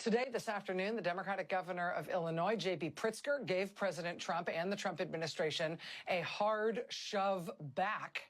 Today, this afternoon, the Democratic governor of Illinois, J.B. Pritzker, gave President Trump and the Trump administration a hard shove back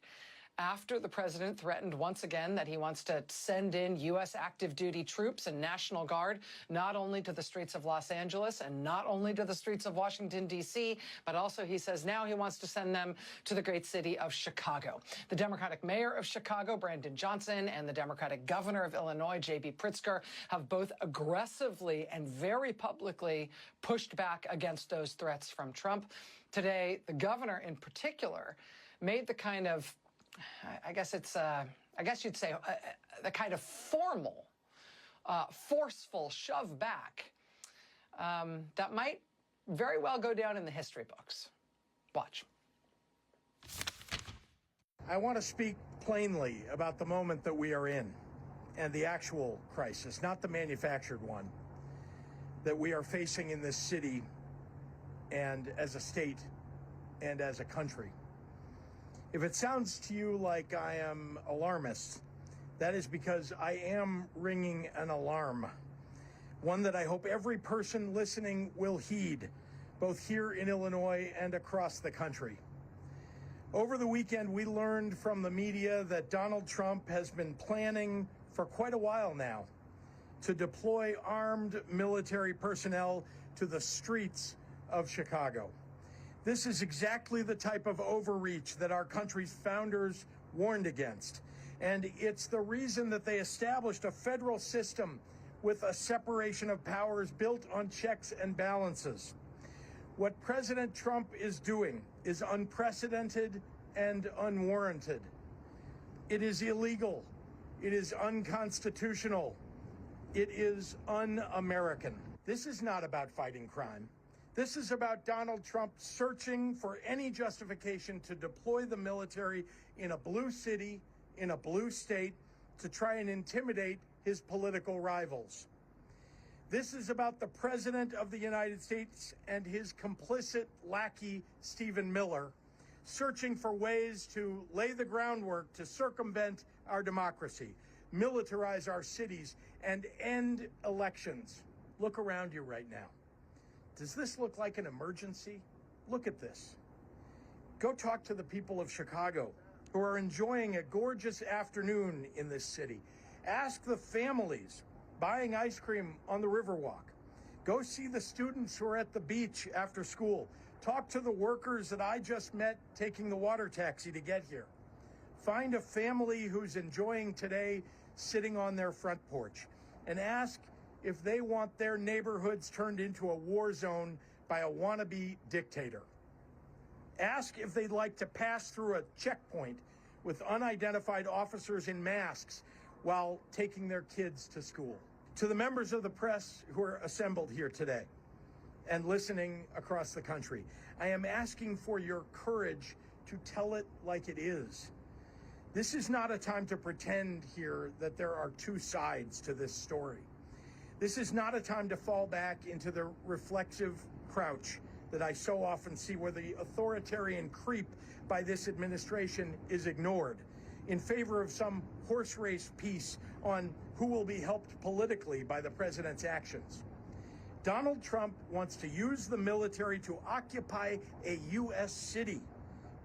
after the president threatened once again that he wants to send in U.S. active duty troops and National Guard, not only to the streets of Los Angeles and not only to the streets of Washington, D.C., but also, he says, now he wants to send them to the great city of Chicago. The Democratic mayor of Chicago, Brandon Johnson, and the Democratic governor of Illinois, J.B. Pritzker, have both aggressively and very publicly pushed back against those threats from Trump. Today, the governor in particular made the kind of, I guess you'd say, the kind of formal, forceful shove back that might very well go down in the history books. Watch. I want to speak plainly about the moment that we are in and the actual crisis, not the manufactured one, that we are facing in this city and as a state and as a country. If it sounds to you like I am alarmist, that is because I am ringing an alarm, one that I hope every person listening will heed, both here in Illinois and across the country. Over the weekend, we learned from the media that Donald Trump has been planning for quite a while now to deploy armed military personnel to the streets of Chicago. This is exactly the type of overreach that our country's founders warned against. And it's the reason that they established a federal system with a separation of powers built on checks and balances. What President Trump is doing is unprecedented and unwarranted. It is illegal. It is unconstitutional. It is un-American. This is not about fighting crime. This is about Donald Trump searching for any justification to deploy the military in a blue city, in a blue state, to try and intimidate his political rivals. This is about the President of the United States and his complicit lackey, Stephen Miller, searching for ways to lay the groundwork to circumvent our democracy, militarize our cities, and end elections. Look around you right now. Does this look like an emergency? Look at this. Go talk to the people of Chicago who are enjoying a gorgeous afternoon in this city. Ask the families buying ice cream on the Riverwalk. Go see the students who are at the beach after school. Talk to the workers that I just met taking the water taxi to get here. Find a family who's enjoying today sitting on their front porch and ask if they want their neighborhoods turned into a war zone by a wannabe dictator. Ask if they'd like to pass through a checkpoint with unidentified officers in masks while taking their kids to school. To the members of the press who are assembled here today and listening across the country, I am asking for your courage to tell it like it is. This is not a time to pretend here that there are two sides to this story. This is not a time to fall back into the reflexive crouch that I so often see, where the authoritarian creep by this administration is ignored in favor of some horse race piece on who will be helped politically by the president's actions. Donald Trump wants to use the military to occupy a U.S. city,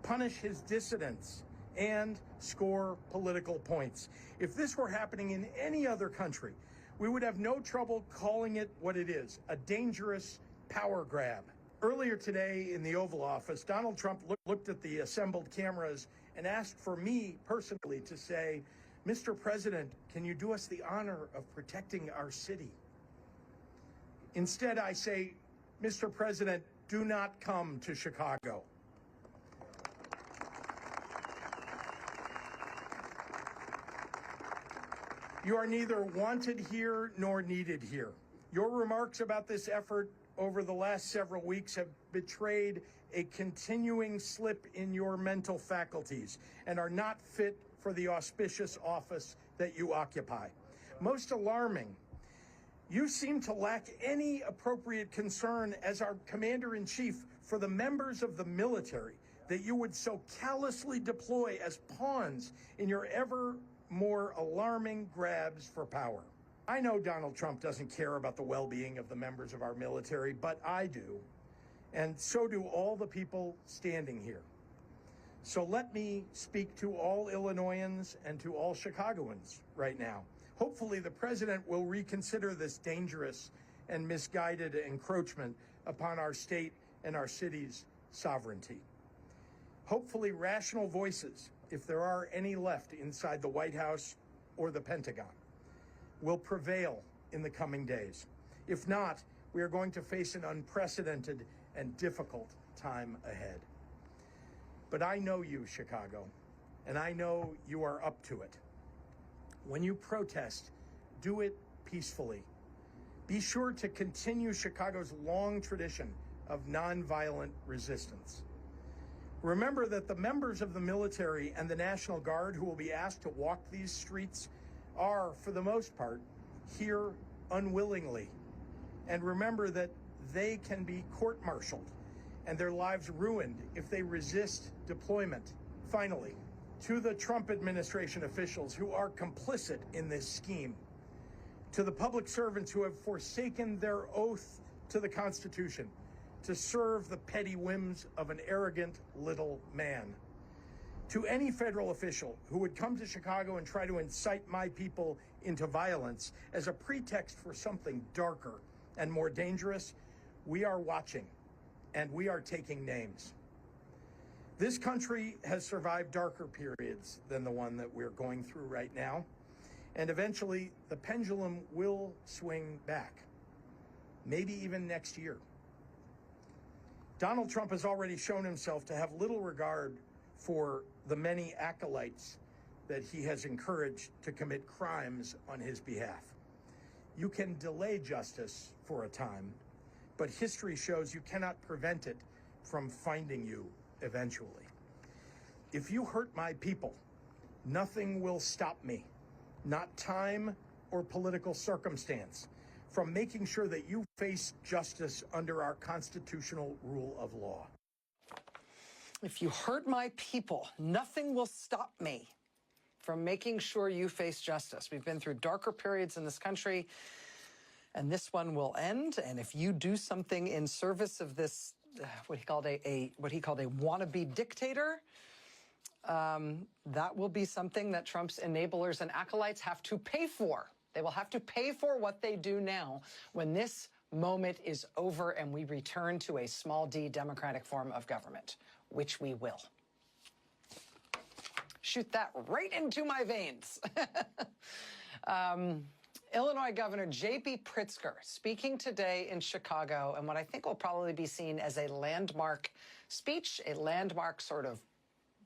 punish his dissidents, and score political points. If this were happening in any other country, we would have no trouble calling it what it is, a dangerous power grab. Earlier today in the Oval Office, Donald Trump looked at the assembled cameras and asked for me personally to say, "Mr. President, can you do us the honor of protecting our city?" Instead, I say, "Mr. President, do not come to Chicago." You are neither wanted here nor needed here. Your remarks about this effort over the last several weeks have betrayed a continuing slip in your mental faculties and are not fit for the auspicious office that you occupy. Most alarming, you seem to lack any appropriate concern as our commander-in-chief for the members of the military that you would so callously deploy as pawns in your ever more alarming grabs for power. I know Donald Trump doesn't care about the well-being of the members of our military, but I do, and so do all the people standing here. So let me speak to all Illinoisans and to all Chicagoans right now. Hopefully the president will reconsider this dangerous and misguided encroachment upon our state and our city's sovereignty. Hopefully rational voices, if there are any left inside the White House or the Pentagon, will prevail in the coming days. If not, we are going to face an unprecedented and difficult time ahead. But I know you, Chicago, and I know you are up to it. When you protest, do it peacefully. Be sure to continue Chicago's long tradition of nonviolent resistance. Remember that the members of the military and the National Guard who will be asked to walk these streets are, for the most part, here unwillingly. And remember that they can be court-martialed and their lives ruined if they resist deployment. Finally, to the Trump administration officials who are complicit in this scheme, to the public servants who have forsaken their oath to the Constitution to serve the petty whims of an arrogant little man, to any federal official who would come to Chicago and try to incite my people into violence as a pretext for something darker and more dangerous, we are watching and we are taking names. This country has survived darker periods than the one that we're going through right now, and eventually the pendulum will swing back, maybe even next year. Donald Trump has already shown himself to have little regard for the many acolytes that he has encouraged to commit crimes on his behalf. You can delay justice for a time, but history shows you cannot prevent it from finding you eventually. If you hurt my people, nothing will stop me, not time or political circumstance, from making sure that you face justice under our constitutional rule of law. If you hurt my people, nothing will stop me from making sure you face justice. We've been through darker periods in this country, and this one will end. And if you do something in service of this, what he called a wannabe dictator, that will be something that Trump's enablers and acolytes have to pay for. They will have to pay for what they do now when this moment is over and we return to a small d democratic form of government, which we will. Shoot that right into my veins. Illinois Governor J.B. Pritzker speaking today in Chicago in what I think will probably be seen as a landmark speech, a landmark sort of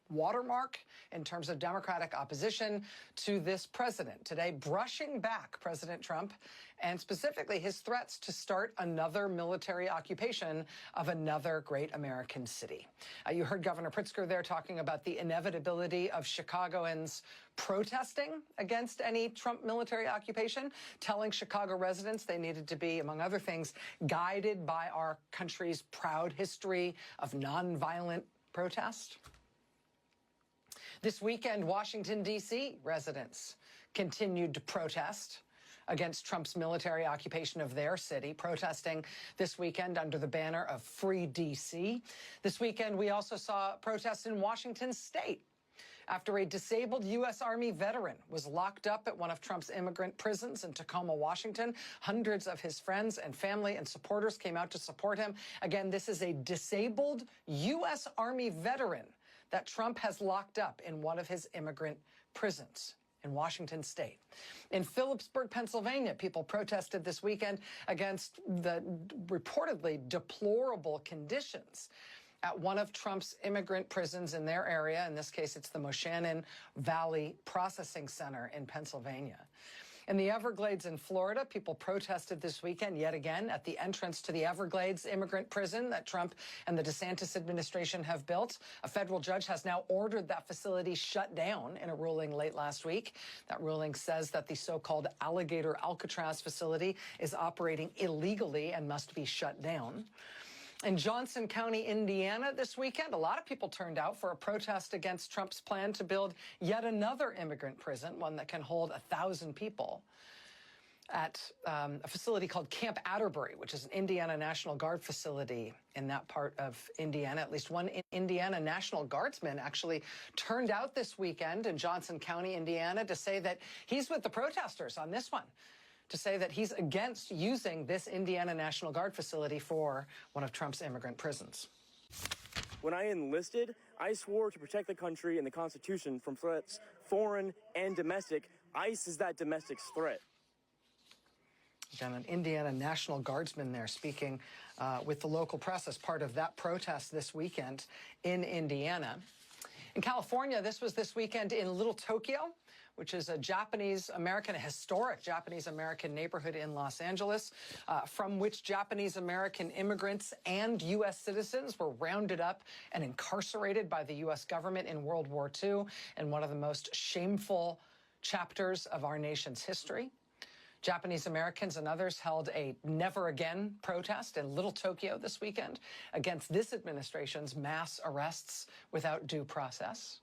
watermark in terms of Democratic opposition to this president. Today, brushing back President Trump and specifically his threats to start another military occupation of another great American city. You heard Governor Pritzker there talking about the inevitability of Chicagoans protesting against any Trump military occupation, telling Chicago residents they needed to be, among other things, guided by our country's proud history of nonviolent protest. This weekend, Washington, D.C. residents continued to protest against Trump's military occupation of their city, protesting this weekend under the banner of Free D.C. This weekend, we also saw protests in Washington state after a disabled U.S. Army veteran was locked up at one of Trump's immigrant prisons in Tacoma, Washington. Hundreds of his friends and family and supporters came out to support him. Again, this is a disabled U.S. Army veteran that Trump has locked up in one of his immigrant prisons in Washington state. In Phillipsburg, Pennsylvania, people protested this weekend against the reportedly deplorable conditions at one of Trump's immigrant prisons in their area. In this case, it's the Moshannon Valley Processing Center in Pennsylvania. In the Everglades in Florida, people protested this weekend yet again at the entrance to the Everglades immigrant prison that Trump and the DeSantis administration have built. A federal judge has now ordered that facility shut down in a ruling late last week. That ruling says that the so-called Alligator Alcatraz facility is operating illegally and must be shut down. In Johnson County, Indiana, this weekend, a lot of people turned out for a protest against Trump's plan to build yet another immigrant prison, one that can hold 1,000 people. at a facility called Camp Atterbury, which is an Indiana National Guard facility in that part of Indiana. At least one Indiana National Guardsman actually turned out this weekend in Johnson County, Indiana, to say that he's with the protesters on this one, to say that he's against using this Indiana National Guard facility for one of Trump's immigrant prisons. When I enlisted, I swore to protect the country and the Constitution from threats, foreign and domestic. ICE is that domestic threat. Again, an Indiana National Guardsman there speaking with the local press as part of that protest this weekend in Indiana. In California, this was this weekend in Little Tokyo, which is a Japanese-American, a historic Japanese-American neighborhood in Los Angeles, from which Japanese-American immigrants and U.S. citizens were rounded up and incarcerated by the U.S. government in World War II, in one of the most shameful chapters of our nation's history. Japanese Americans and others held a never again protest in Little Tokyo this weekend against this administration's mass arrests without due process.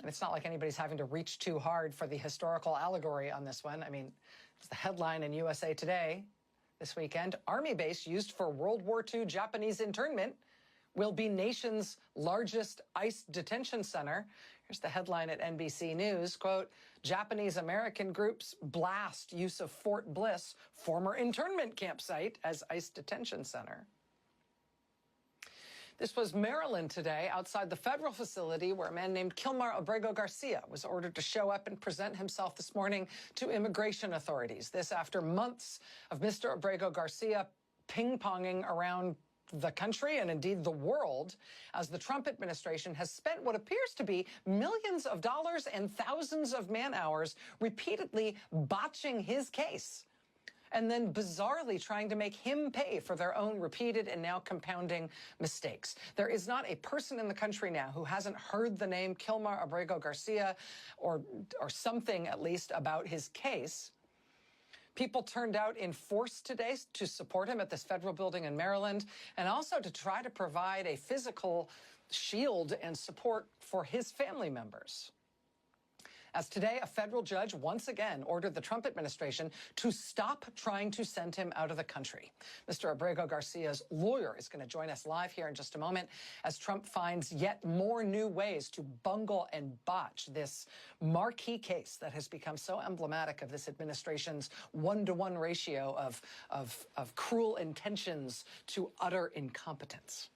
And it's not like anybody's having to reach too hard for the historical allegory on this one. I mean, it's the headline in USA Today this weekend. Army base used for World War II Japanese internment will be nation's largest ICE detention center. Here's the headline at NBC News, quote, Japanese American groups blast use of Fort Bliss, former internment campsite, as ICE detention center. This was Maryland today, outside the federal facility where a man named Kilmar Abrego Garcia was ordered to show up and present himself this morning to immigration authorities. This after months of Mr. Abrego Garcia ping-ponging around the country and indeed the world as the Trump administration has spent what appears to be millions of dollars and thousands of man-hours repeatedly botching his case and then bizarrely trying to make him pay for their own repeated and now compounding mistakes. There is not a person in the country now who hasn't heard the name Kilmar Abrego Garcia or something at least about his case. People turned out in force today to support him at this federal building in Maryland and also to try to provide a physical shield and support for his family members. As today, a federal judge once again ordered the Trump administration to stop trying to send him out of the country. Mr. Abrego Garcia's lawyer is going to join us live here in just a moment as Trump finds yet more new ways to bungle and botch this marquee case that has become so emblematic of this administration's one-to-one ratio of cruel intentions to utter incompetence.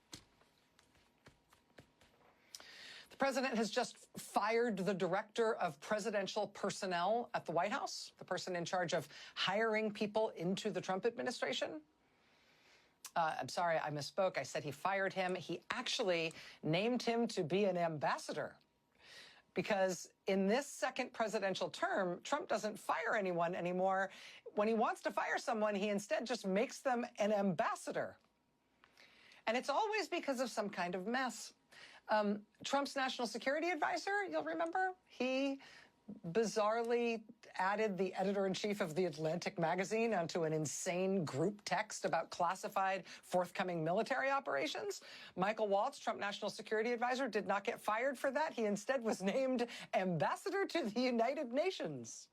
The president has just fired the director of presidential personnel at the White House, the person in charge of hiring people into the Trump administration. I'm sorry, I misspoke. I said he fired him. He actually named him to be an ambassador because in this second presidential term, Trump doesn't fire anyone anymore. When he wants to fire someone, he instead just makes them an ambassador. And it's always because of some kind of mess. Trump's national security advisor, you'll remember, he bizarrely added the editor-in-chief of The Atlantic magazine onto an insane group text about classified forthcoming military operations. Michael Waltz, Trump national security advisor, did not get fired for that. He instead was named ambassador to the United Nations.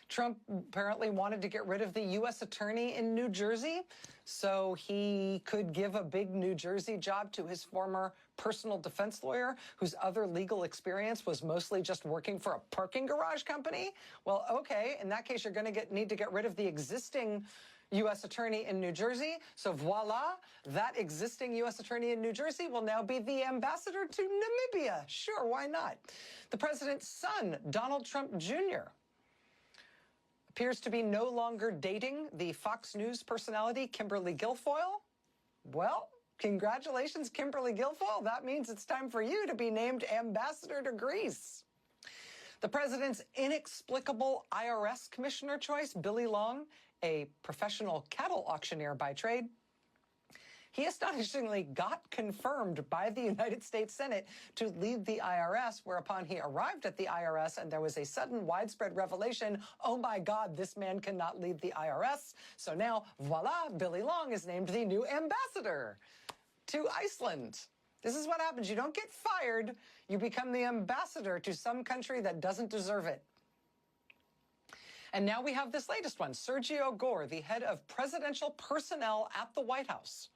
Trump apparently wanted to get rid of the U.S. attorney in New Jersey so he could give a big New Jersey job to his former personal defense lawyer, whose other legal experience was mostly just working for a parking garage company. Well, okay, in that case, you're going to need to get rid of the existing U.S. attorney in New Jersey. So voila, that existing U.S. attorney in New Jersey will now be the ambassador to Namibia. Sure, why not? The president's son, Donald Trump Jr., appears to be no longer dating the Fox News personality Kimberly Guilfoyle. Well, congratulations, Kimberly Guilfoyle. That means it's time for you to be named ambassador to Greece. The president's inexplicable IRS commissioner choice, Billy Long, a professional cattle auctioneer by trade, he astonishingly got confirmed by the United States Senate to lead the IRS, whereupon he arrived at the IRS and there was a sudden widespread revelation, oh my God, this man cannot lead the IRS. So now, voila, Billy Long is named the new ambassador to Iceland. This is what happens. You don't get fired. You become the ambassador to some country that doesn't deserve it. And now we have this latest one. Sergio Gore, the head of presidential personnel at the White House.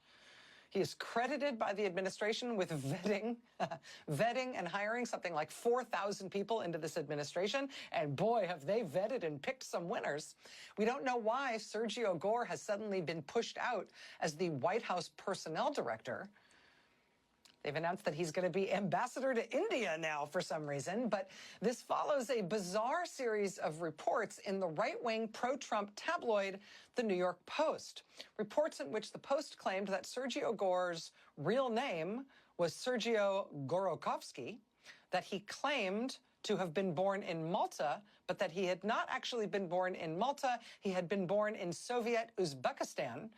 He is credited by the administration with vetting and hiring something like 4,000 people into this administration. And boy, have they vetted and picked some winners. We don't know why Sergio Gore has suddenly been pushed out as the White House personnel director. They've announced that he's going to be ambassador to India now for some reason, but this follows a bizarre series of reports in the right-wing pro-Trump tabloid, The New York Post. Reports in which the Post claimed that Sergio Gore's real name was Sergio Gorokovsky, that he claimed to have been born in Malta, but that he had not actually been born in Malta. He had been born in Soviet Uzbekistan.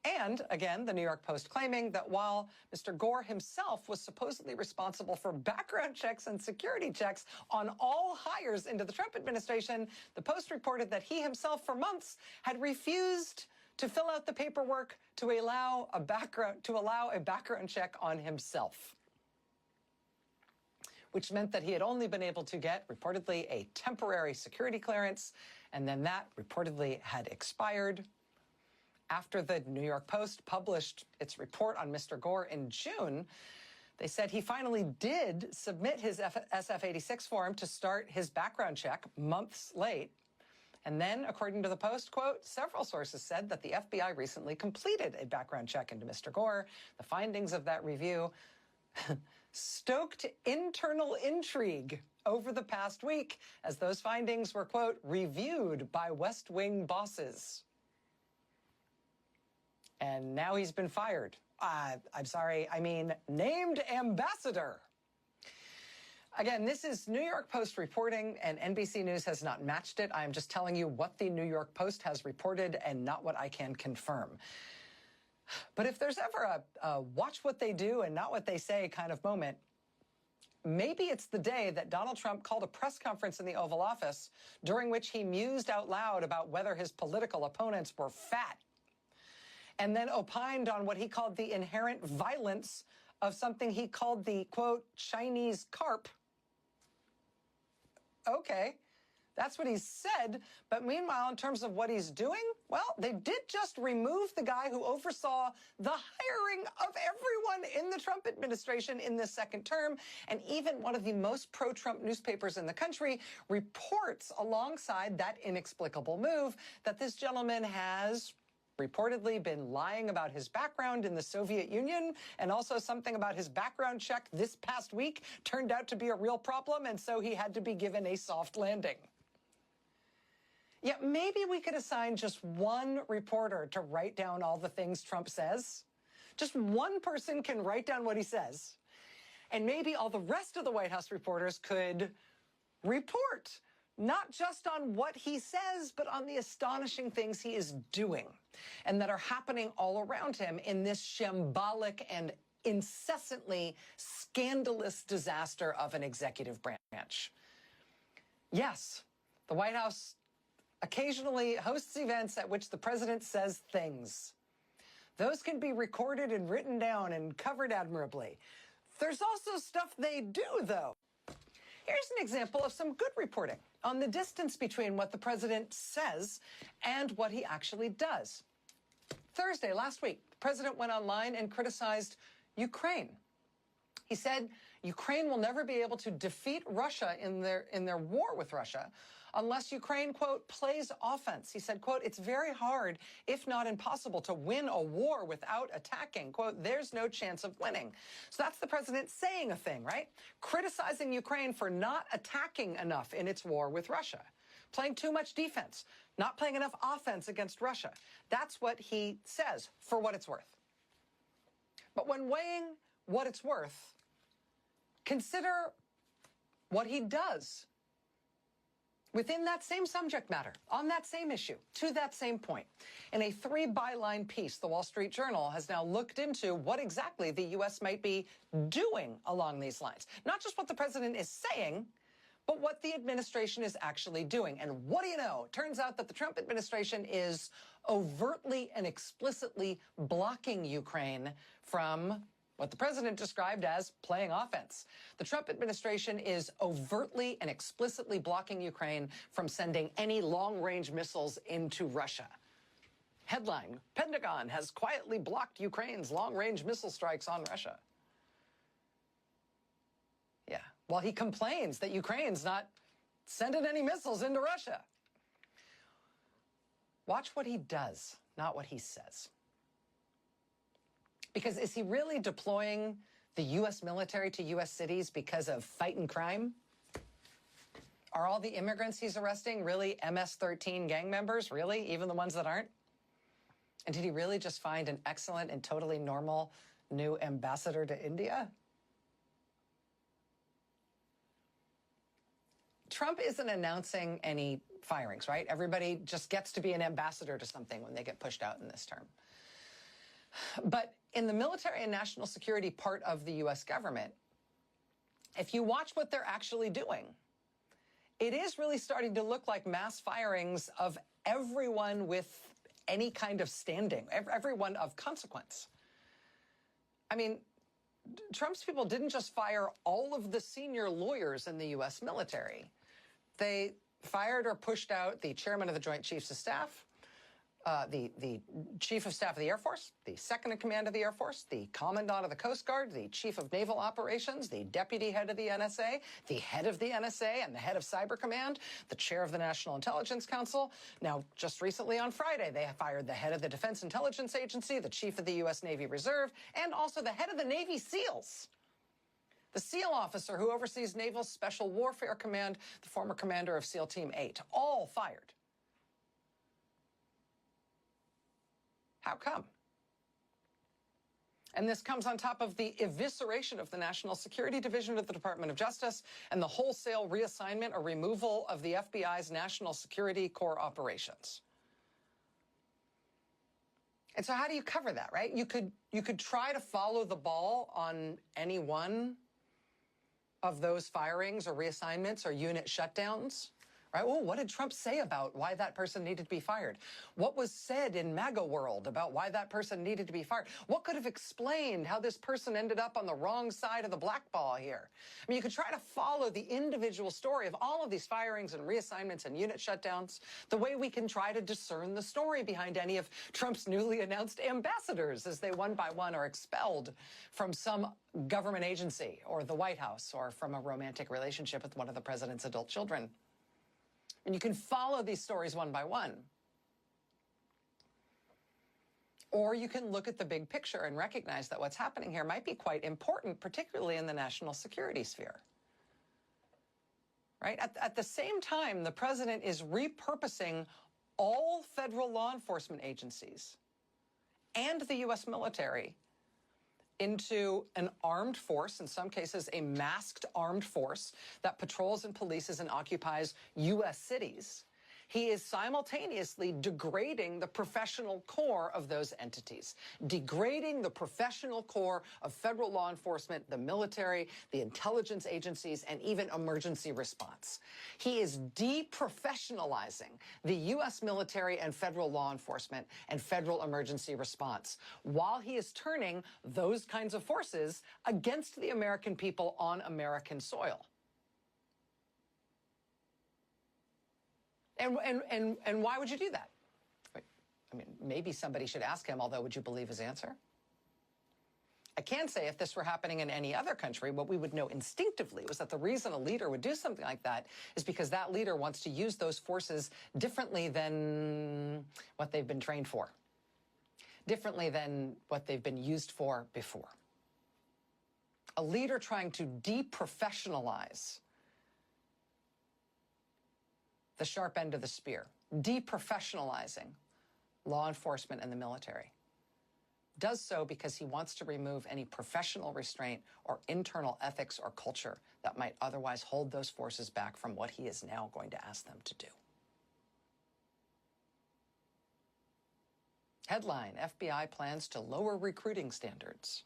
And, again, the New York Post claiming that while Mr. Gore himself was supposedly responsible for background checks and security checks on all hires into the Trump administration, the Post reported that he himself for months had refused to fill out the paperwork to allow a background check on himself, which meant that he had only been able to get, reportedly, a temporary security clearance, and then that reportedly had expired. After the New York Post published its report on Mr. Gore in June, they said he finally did submit his SF-86 form to start his background check months late. And then, according to the Post, quote, several sources said that the FBI recently completed a background check into Mr. Gore. The findings of that review stoked internal intrigue over the past week as those findings were, quote, reviewed by West Wing bosses. And now he's been fired. I'm sorry, I mean, named ambassador. Again, this is New York Post reporting, and NBC News has not matched it. I'm just telling you what the New York Post has reported and not what I can confirm. But if there's ever a watch what they do and not what they say kind of moment, maybe it's the day that Donald Trump called a press conference in the Oval Office during which he mused out loud about whether his political opponents were fat, and then opined on what he called the inherent violence of something he called the, quote, Chinese carp. Okay, that's what he said. But meanwhile, in terms of what he's doing, well, they did just remove the guy who oversaw the hiring of everyone in the Trump administration in this second term. And even one of the most pro-Trump newspapers in the country reports alongside that inexplicable move that this gentleman has reportedly been lying about his background in the Soviet Union, and also something about his background check this past week turned out to be a real problem, and so he had to be given a soft landing. Yet maybe we could assign just one reporter to write down all the things Trump says. Just one person can write down what he says. And maybe all the rest of the White House reporters could report, not just on what he says, but on the astonishing things he is doing and that are happening all around him in this shambolic and incessantly scandalous disaster of an executive branch. Yes, the White House occasionally hosts events at which the president says things. Those can be recorded and written down and covered admirably. There's also stuff they do, though. Here's an example of some good reporting on the distance between what the president says and what he actually does. Thursday, last week, the president went online and criticized Ukraine. He said Ukraine will never be able to defeat Russia in their war with Russia unless Ukraine, quote, plays offense. He said, quote, it's very hard, if not impossible, to win a war without attacking. Quote, there's no chance of winning. So that's the president saying a thing, right? Criticizing Ukraine for not attacking enough in its war with Russia, playing too much defense, not playing enough offense against Russia. That's what he says, for what it's worth. But when weighing what it's worth, consider what he does within that same subject matter, on that same issue, to that same point. In a 3-byline piece, the Wall Street Journal has now looked into what exactly the U.S. might be doing along these lines. Not just what the president is saying, but what the administration is actually doing. And what do you know? It turns out that the Trump administration is overtly and explicitly blocking Ukraine from, what the president described as playing offense. The Trump administration is overtly and explicitly blocking Ukraine from sending any long-range missiles into Russia. Headline, Pentagon has quietly blocked Ukraine's long-range missile strikes on Russia. Yeah, while he complains that Ukraine's not sending any missiles into Russia. Watch what he does, not what he says. Because is he really deploying the U.S. military to U.S. cities because of fighting crime? Are all the immigrants he's arresting really MS-13 gang members? Really? Even the ones that aren't? And did he really just find an excellent and totally normal new ambassador to India? Trump isn't announcing any firings, right? Everybody just gets to be an ambassador to something when they get pushed out in this term. But in the military and national security part of the U.S. government, if you watch what they're actually doing, it is really starting to look like mass firings of everyone with any kind of standing, everyone of consequence. I mean, Trump's people didn't just fire all of the senior lawyers in the U.S. military. They fired or pushed out the chairman of the Joint Chiefs of Staff, the chief of staff of the Air Force, the second in command of the Air Force, the commandant of the Coast Guard, the chief of naval operations, the deputy head of the NSA, the head of the NSA and the head of Cyber Command, the chair of the National Intelligence Council. Now, just recently on Friday, they fired the head of the Defense Intelligence Agency, the chief of the U.S. Navy Reserve, and also the head of the Navy SEALs. The SEAL officer who oversees Naval Special Warfare Command, the former commander of SEAL Team 8, all fired. How come? And this comes on top of the evisceration of the National Security Division of the Department of Justice and the wholesale reassignment or removal of the FBI's National Security Core operations. And so how do you cover that, right? You could try to follow the ball on any one of those firings or reassignments or unit shutdowns. Right? Well, what did Trump say about why that person needed to be fired? What was said in MAGA world about why that person needed to be fired? What could have explained how this person ended up on the wrong side of the blackball here? I mean, you could try to follow the individual story of all of these firings and reassignments and unit shutdowns the way we can try to discern the story behind any of Trump's newly announced ambassadors as they one by one are expelled from some government agency or the White House or from a romantic relationship with one of the president's adult children. And you can follow these stories one by one. Or you can look at the big picture and recognize that what's happening here might be quite important, particularly in the national security sphere. Right? At the same time, the president is repurposing all federal law enforcement agencies and the U.S. military into an armed force, in some cases a masked armed force that patrols and polices and occupies U.S. cities. He is simultaneously degrading the professional core of those entities, degrading the professional core of federal law enforcement, the military, the intelligence agencies, and even emergency response. He is deprofessionalizing the U.S. military and federal law enforcement and federal emergency response, while he is turning those kinds of forces against the American people on American soil. And why would you do that? I mean, maybe somebody should ask him, although would you believe his answer? I can say if this were happening in any other country, what we would know instinctively was that the reason a leader would do something like that is because that leader wants to use those forces differently than what they've been trained for, differently than what they've been used for before. A leader trying to deprofessionalize the sharp end of the spear, deprofessionalizing law enforcement and the military, does so because he wants to remove any professional restraint or internal ethics or culture that might otherwise hold those forces back from what he is now going to ask them to do. Headline, FBI plans to lower recruiting standards.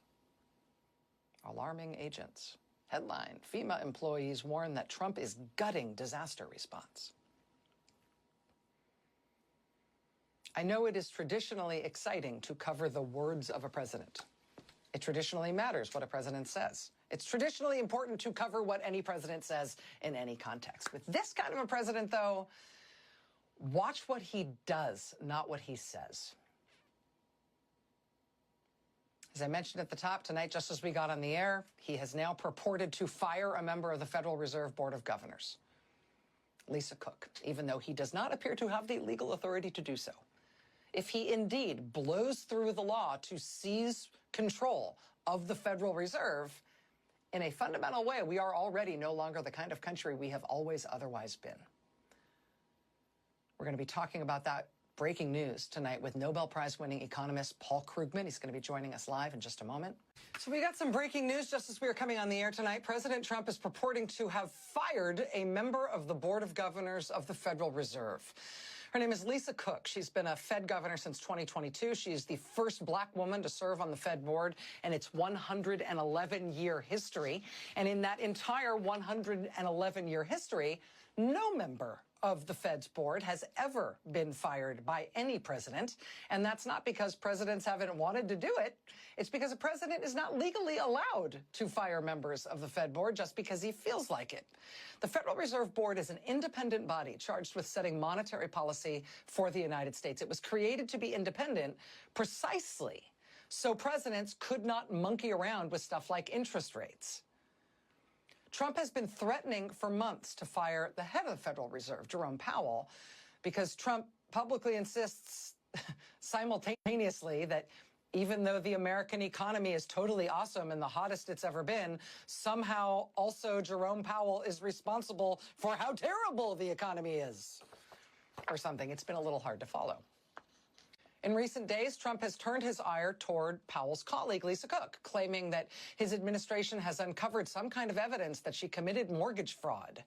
Alarming agents. Headline, FEMA employees warn that Trump is gutting disaster response. I know it is traditionally exciting to cover the words of a president. It traditionally matters what a president says. It's traditionally important to cover what any president says in any context. With this kind of a president, though, watch what he does, not what he says. As I mentioned at the top, tonight, just as we got on the air, he has now purported to fire a member of the Federal Reserve Board of Governors, Lisa Cook, even though he does not appear to have the legal authority to do so. If he indeed blows through the law to seize control of the Federal Reserve, in a fundamental way, we are already no longer the kind of country we have always otherwise been. We're going to be talking about that breaking news tonight with Nobel Prize-winning economist Paul Krugman. He's going to be joining us live in just a moment. So we got some breaking news just as we are coming on the air tonight. President Trump is purporting to have fired a member of the Board of Governors of the Federal Reserve. Her name is Lisa Cook. She's been a Fed governor since 2022. She is the first black woman to serve on the Fed board in its 111-year history. And in that entire 111-year history, no member of the Fed's board has ever been fired by any president. And that's not because presidents haven't wanted to do it. It's because a president is not legally allowed to fire members of the Fed board just because he feels like it. The Federal Reserve Board is an independent body charged with setting monetary policy for the United States. It was created to be independent precisely so presidents could not monkey around with stuff like interest rates. Trump has been threatening for months to fire the head of the Federal Reserve, Jerome Powell, because Trump publicly insists simultaneously that even though the American economy is totally awesome and the hottest it's ever been, somehow also Jerome Powell is responsible for how terrible the economy is, or something. It's been a little hard to follow. In recent days, Trump has turned his ire toward Powell's colleague, Lisa Cook, claiming that his administration has uncovered some kind of evidence that she committed mortgage fraud.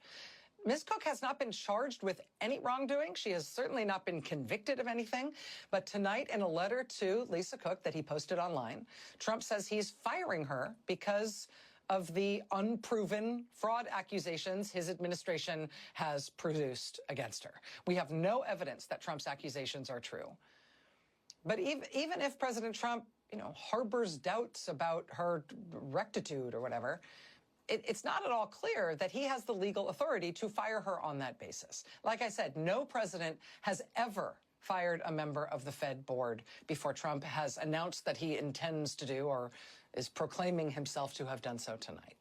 Ms. Cook has not been charged with any wrongdoing. She has certainly not been convicted of anything. But tonight, in a letter to Lisa Cook that he posted online, Trump says he's firing her because of the unproven fraud accusations his administration has produced against her. We have no evidence that Trump's accusations are true. But even if President Trump, harbors doubts about her rectitude or whatever, it's not at all clear that he has the legal authority to fire her on that basis. Like I said, no president has ever fired a member of the Fed board before Trump has announced that he intends to do or is proclaiming himself to have done so tonight.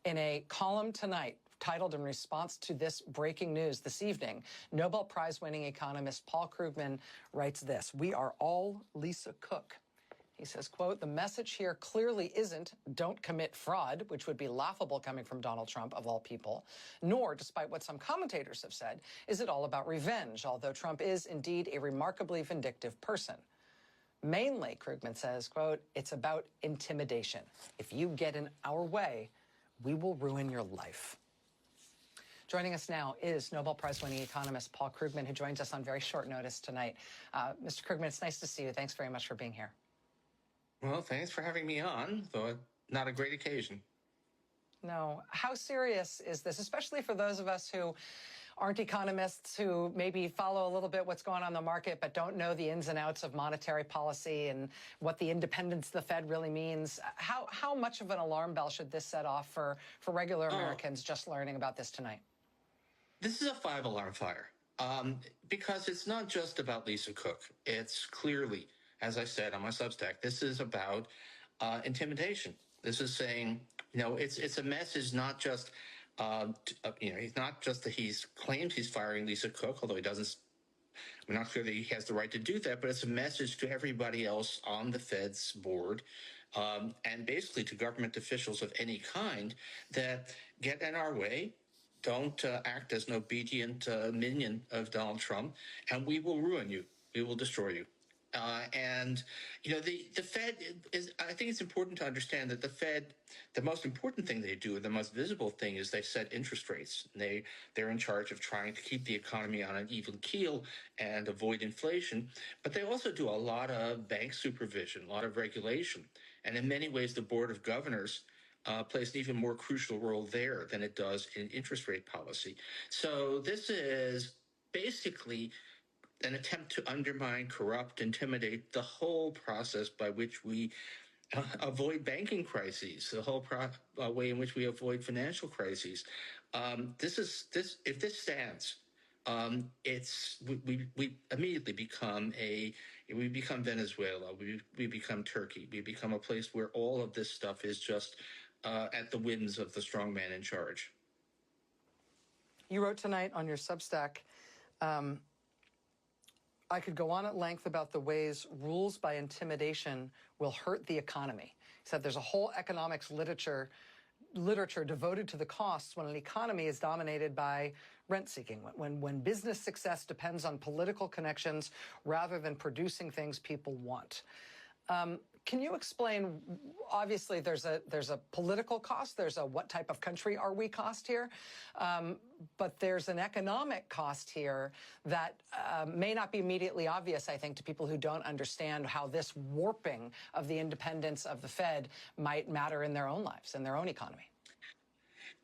In a column tonight, titled in response to this breaking news this evening, Nobel Prize-winning economist Paul Krugman writes this: "We are all Lisa Cook." He says, quote, "The message here clearly isn't don't commit fraud," which would be laughable coming from Donald Trump, of all people, nor, despite what some commentators have said, is it all about revenge, although Trump is indeed a remarkably vindictive person. Mainly, Krugman says, quote, "It's about intimidation. If you get in our way, we will ruin your life." Joining us now is Nobel Prize-winning economist Paul Krugman, who joins us on very short notice tonight. Mr. Krugman, it's nice to see you. Thanks very much for being here. Well, thanks for having me on, though not a great occasion. No. How serious is this, especially for those of us who aren't economists, who maybe follow a little bit what's going on in the market, but don't know the ins and outs of monetary policy and what the independence of the Fed really means? How much of an alarm bell should this set off for regular Americans just learning about this tonight? This is a 5-alarm fire, because it's not just about Lisa Cook. It's clearly, as I said on my Substack, this is about intimidation. This is saying, it's a message not just, he's not just that he's claimed he's firing Lisa Cook, although we're not clear that he has the right to do that, but it's a message to everybody else on the Fed's board, and basically to government officials of any kind, that get in our way. Don't act as an obedient minion of Donald Trump, and we will ruin you. We will destroy you. The Fed is, I think it's important to understand that the Fed, the most important thing they do, the most visible thing, is they set interest rates. They're in charge of trying to keep the economy on an even keel and avoid inflation. But they also do a lot of bank supervision, a lot of regulation. And in many ways, the Board of Governors plays an even more crucial role there than it does in interest rate policy. So this is basically an attempt to undermine, corrupt, intimidate the whole process by which we avoid banking crises, the whole way in which we avoid financial crises. If this stands, we immediately become we become Venezuela, we become Turkey, we become a place where all of this stuff is just at the whims of the strong man in charge. You wrote tonight on your Substack, I could go on at length about the ways rules by intimidation will hurt the economy. He said there's a whole economics literature devoted to the costs when an economy is dominated by rent-seeking, when business success depends on political connections rather than producing things people want. Can you explain, obviously there's a political cost, there's a what type of country are we cost here, but there's an economic cost here that may not be immediately obvious, I think, to people who don't understand how this warping of the independence of the Fed might matter in their own lives, in their own economy.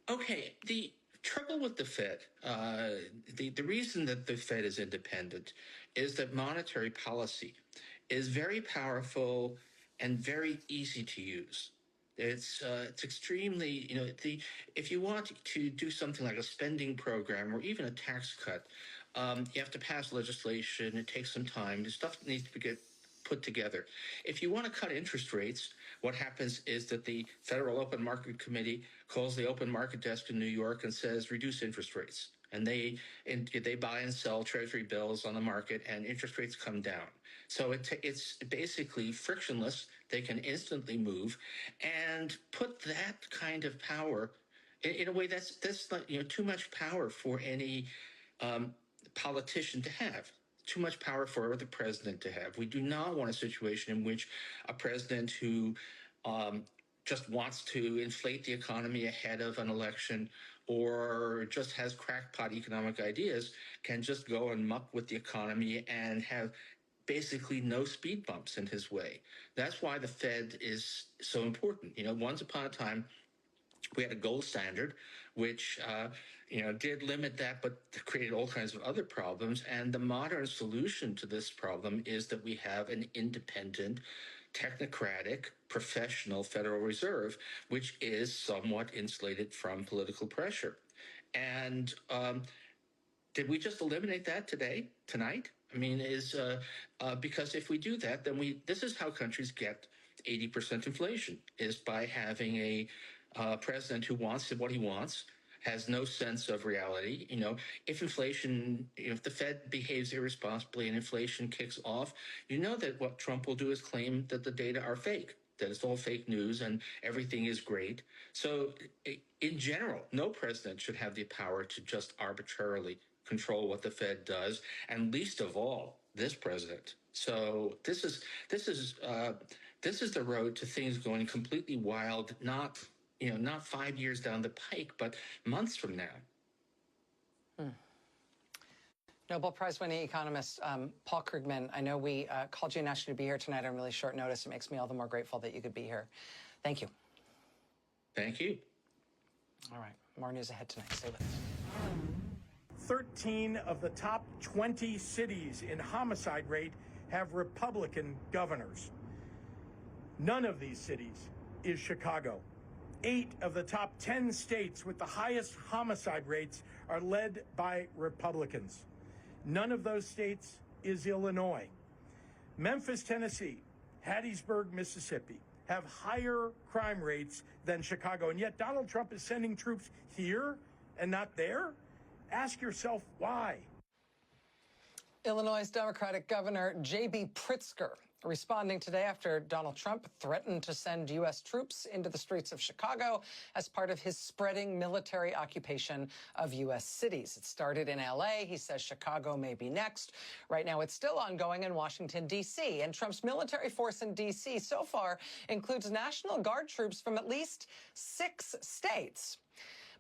Okay, the trouble with the Fed, the reason that the Fed is independent is that monetary policy is very powerful and very easy to use. It's extremely, if you want to do something like a spending program or even a tax cut, you have to pass legislation. It takes some time. The stuff needs to get put together. If you want to cut interest rates, what happens is that the Federal Open Market Committee calls the open market desk in New York and says, reduce interest rates. And they buy and sell Treasury bills on the market, and interest rates come down. So it's basically frictionless. They can instantly move and put that kind of power in a way that's not, too much power for any politician to have. Too much power for the president to have. We do not want a situation in which a president who just wants to inflate the economy ahead of an election or just has crackpot economic ideas can just go and muck with the economy and have basically no speed bumps in his way. That's why the Fed is so important. Once upon a time, we had a gold standard, which did limit that, but created all kinds of other problems. And the modern solution to this problem is that we have an independent, technocratic, professional Federal Reserve, which is somewhat insulated from political pressure. And did we just eliminate that tonight? I mean, because if we do that, then this is how countries get 80% inflation, is by having a president who wants what he wants, has no sense of reality. If the Fed behaves irresponsibly and inflation kicks off, that what Trump will do is claim that the data are fake, that it's all fake news and everything is great. So in general, no president should have the power to just arbitrarily control what the Fed does, and least of all, this president. So this is the road to things going completely wild, not 5 years down the pike, but months from now. Nobel Prize-winning economist Paul Krugman, I know we called you and asked you to be here tonight on really short notice. It makes me all the more grateful that you could be here. Thank you. Thank you. All right, more news ahead tonight. Stay with us. 13 of the top 20 cities in homicide rate have Republican governors. None of these cities is Chicago. 8 of the top 10 states with the highest homicide rates are led by Republicans. None of those states is Illinois. Memphis, Tennessee, Hattiesburg, Mississippi have higher crime rates than Chicago, and yet Donald Trump is sending troops here and not there? Ask yourself why. Illinois' Democratic Governor J.B. Pritzker responding today after Donald Trump threatened to send U.S. troops into the streets of Chicago as part of his spreading military occupation of U.S. cities. It started in L.A. He says Chicago may be next. Right now, it's still ongoing in Washington, D.C. And Trump's military force in D.C. so far includes National Guard troops from at least 6 states.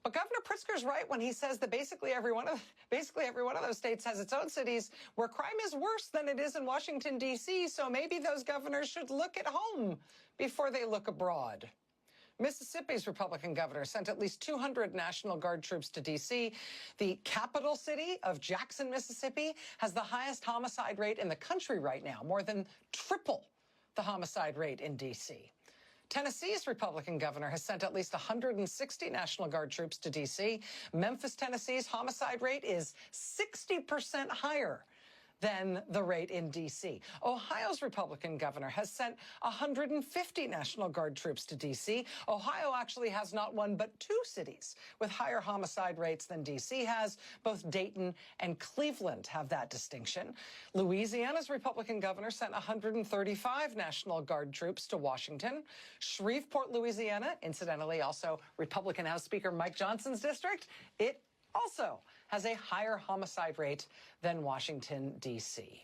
But Governor Pritzker's right when he says that basically every one of those states has its own cities where crime is worse than it is in Washington, D.C., so maybe those governors should look at home before they look abroad. Mississippi's Republican governor sent at least 200 National Guard troops to D.C. The capital city of Jackson, Mississippi, has the highest homicide rate in the country right now, more than triple the homicide rate in D.C. Tennessee's Republican governor has sent at least 160 National Guard troops to D.C. Memphis, Tennessee's homicide rate is 60% higher than the rate in D.C. Ohio's Republican governor has sent 150 National Guard troops to D.C. Ohio actually has not one but two cities with higher homicide rates than D.C. has. Both Dayton and Cleveland have that distinction. Louisiana's Republican governor sent 135 National Guard troops to Washington. Shreveport, Louisiana, incidentally also Republican House Speaker Mike Johnson's district, it also has a higher homicide rate than Washington, D.C.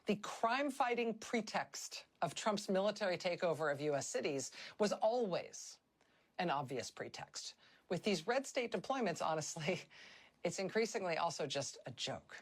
The crime-fighting pretext of Trump's military takeover of U.S. cities was always an obvious pretext. With these red state deployments, honestly, it's increasingly also just a joke.